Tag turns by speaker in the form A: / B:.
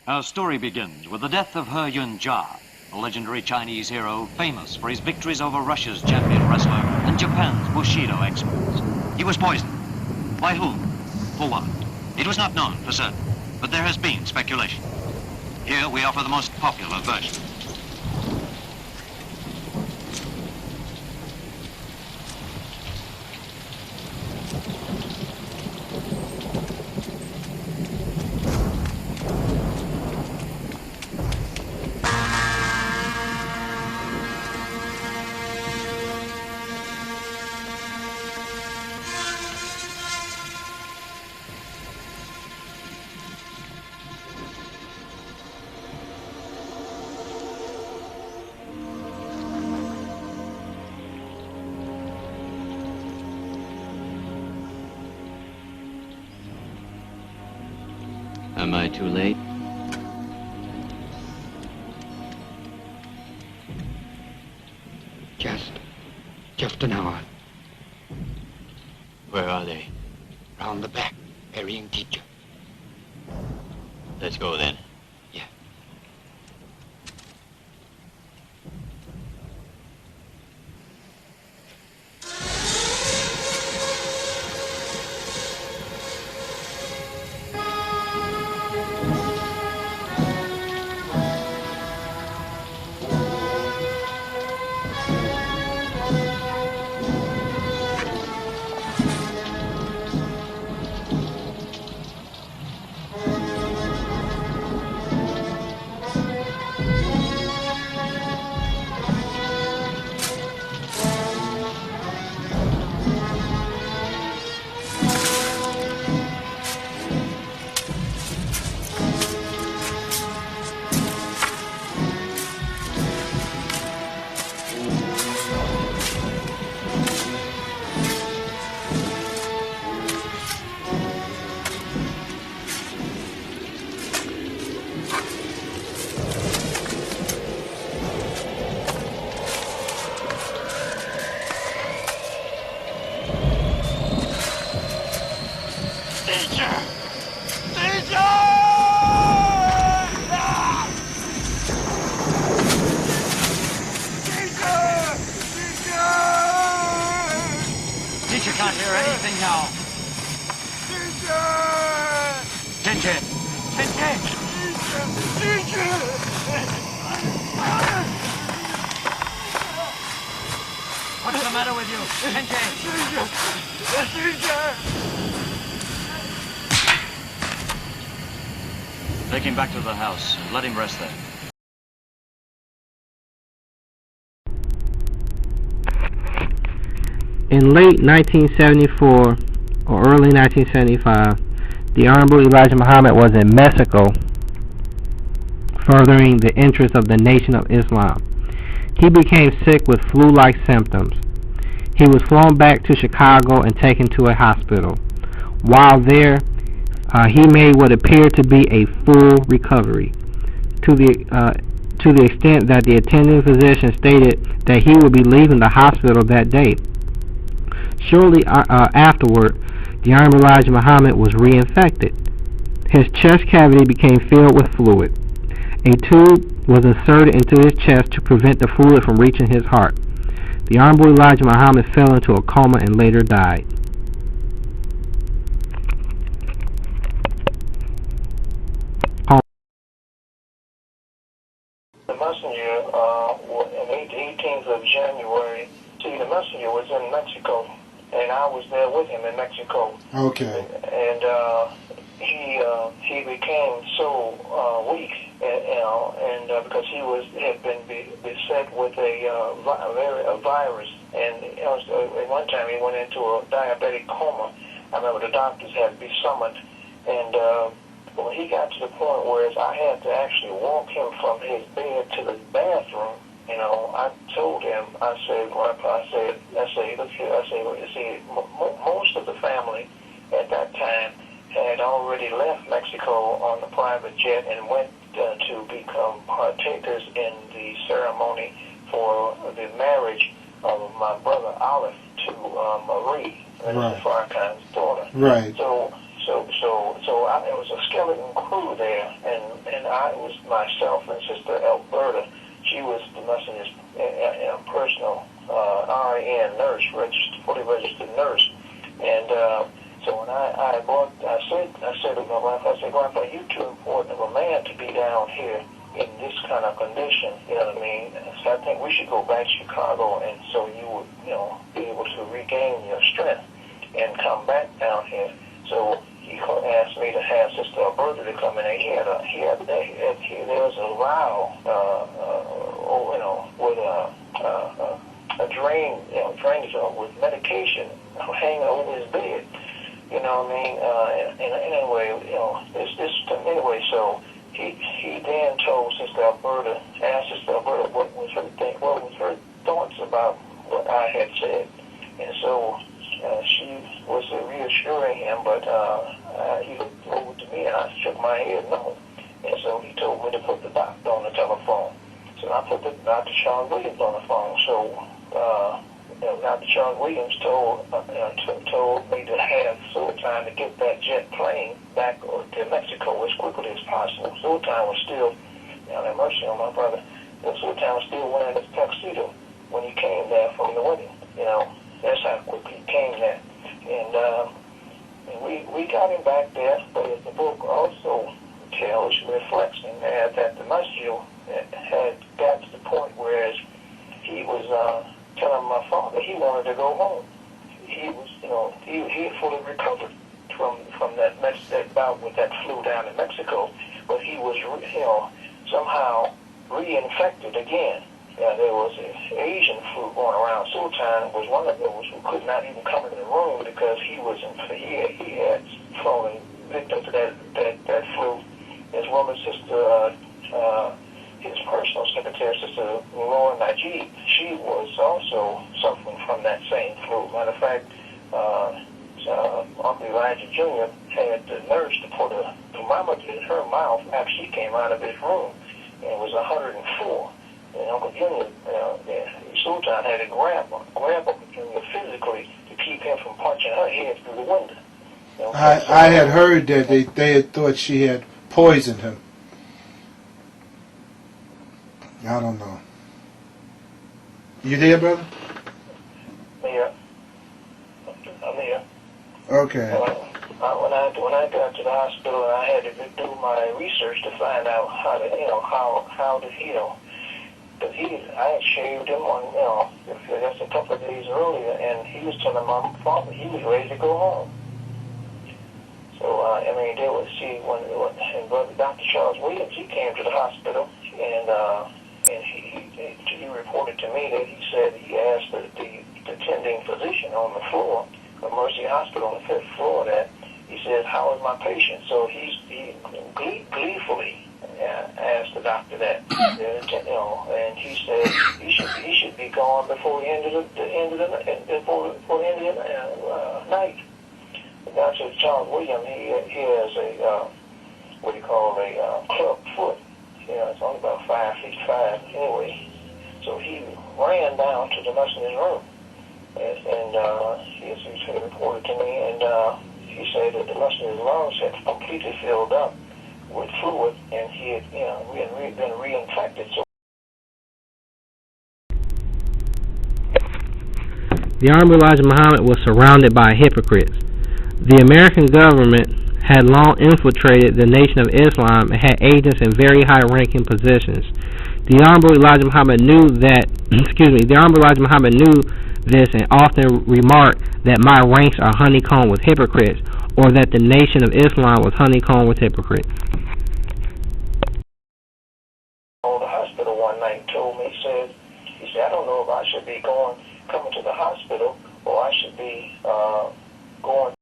A: Our story begins with the death of He Yun-ja, a legendary Chinese hero famous for his victories over Russia's champion wrestler and Japan's Bushido experts. He was poisoned. By whom? For what? It was not known for certain, but there has been speculation. Here we offer the most popular version.
B: Am I too late?
C: Just an hour.
B: Where are they?
C: Round the back, burying teacher.
B: Let's go then.
C: Yeah.
A: Teacher can't hear anything now. Teacher! Teacher! What's the matter with you? Take him back to the house and let him rest there.
D: In late 1974 or early 1975, the Honorable Elijah Muhammad was in Mexico furthering the interests of the Nation of Islam. He became sick with flu-like symptoms. He was flown back to Chicago and taken to a hospital. While there, he made what appeared to be a full recovery, to the extent that the attending physician stated that he would be leaving the hospital that day. Shortly afterward, the Honorable Elijah Muhammad was reinfected. His chest cavity became filled with fluid. A tube was inserted into his chest to prevent the fluid from reaching his heart. The Honorable Elijah Muhammad fell into a coma and later died.
E: The messenger, on the 18th of January, see, the messenger was in Mexico, and I was there with him in Mexico.
F: Okay.
E: And he became so weak, and because he had been beset with a virus, and at one time he went into a diabetic coma. I remember the doctors had to be summoned, and when he got to the point where I had to actually walk him from his bed to the bathroom, I told him, I said, look here, see, most of the family at that time had already left Mexico on the private jet and went to become partakers in the ceremony for the marriage of my brother Olive to Marie,
F: Right.
E: Farrakhan's daughter.
F: Right.
E: So there was a skeleton crew there, and and I was myself and Sister Alberta. She was the messenger's personal RN nurse, fully registered nurse. And so when I said to my wife, I said, Grandpa, you're too important of a man to be down here in this kind of condition, you know what I mean? So I think we should go back to Chicago, and so you would, be able to regain your strength and come back down here. So he asked me to have Sister Alberta to come in. There was a row, with a drain, with medication hanging over his bed. You know what I mean? And anyway, anyway, so he then told Sister Alberta, asked Sister Alberta what was her thoughts about what I had said. And so she was reassuring him, but he looked over to me and I shook my head no. And so he told me to put the doctor on the telephone. So I put Dr. Sean Williams on the phone. So Dr. Sean Williams told me to have Sultan to get that jet plane back to Mexico as quickly as possible. Sultan was still, have mercy on my brother, Sultan was still wearing his tuxedo when he came there from the wedding. That's how quickly he came there. And we got him back there, but the book also reflects in there that the messenger had got to the point where he was telling my father he wanted to go home. He was, he had fully recovered from that bout with that flu down in Mexico, but he was, somehow reinfected again. There was an Asian flu going around. Sultan was one of those who could not even come in the room because he had fallen victim to that flu. His woman sister, his personal secretary, Sister Laura Najib, she was also suffering from that same flu. Matter of fact, Uncle Elijah Jr. had the nurse to put a thermometer in her mouth after she came out of his room, and it was 104. And Uncle Junior, Sultan had to grab Uncle Junior physically to keep him from punching her head through the window.
F: I had heard that they had thought she had poisoned him. I don't know. You there, brother?
E: Yeah. I'm here.
F: Okay.
E: When I got to the hospital, I had to do my research to find out how to heal. Because I had shaved him on, just a couple of days earlier, and he was telling my father he was ready to go home. So, they would see and Brother Dr. Charles Williams, he came to the hospital, and he reported to me that he said he asked the attending physician on the floor of Mercy Hospital on the 5th floor that he says, "How is my patient?" So he gleefully asked the doctor that, and he said he should be gone before the end of the night. Dr. Charles Williams, he has a club foot. It's only about 5'5" anyway. So he ran down to the messenger's room, and he reported to me, and he said that the messenger's lungs had completely filled up with fluid, and he had, been reinfected. So
D: the Honorable Elijah Muhammad was surrounded by hypocrites. The American government had long infiltrated the Nation of Islam and had agents in very high-ranking positions. The Honorable Elijah Muhammad knew that, the Honorable Elijah Muhammad knew this and often remarked that my ranks are honeycombed with hypocrites, or that the Nation of Islam was honeycombed with hypocrites.
E: The hospital one night told me, he said, I don't know if I should be coming to the hospital, or I should be going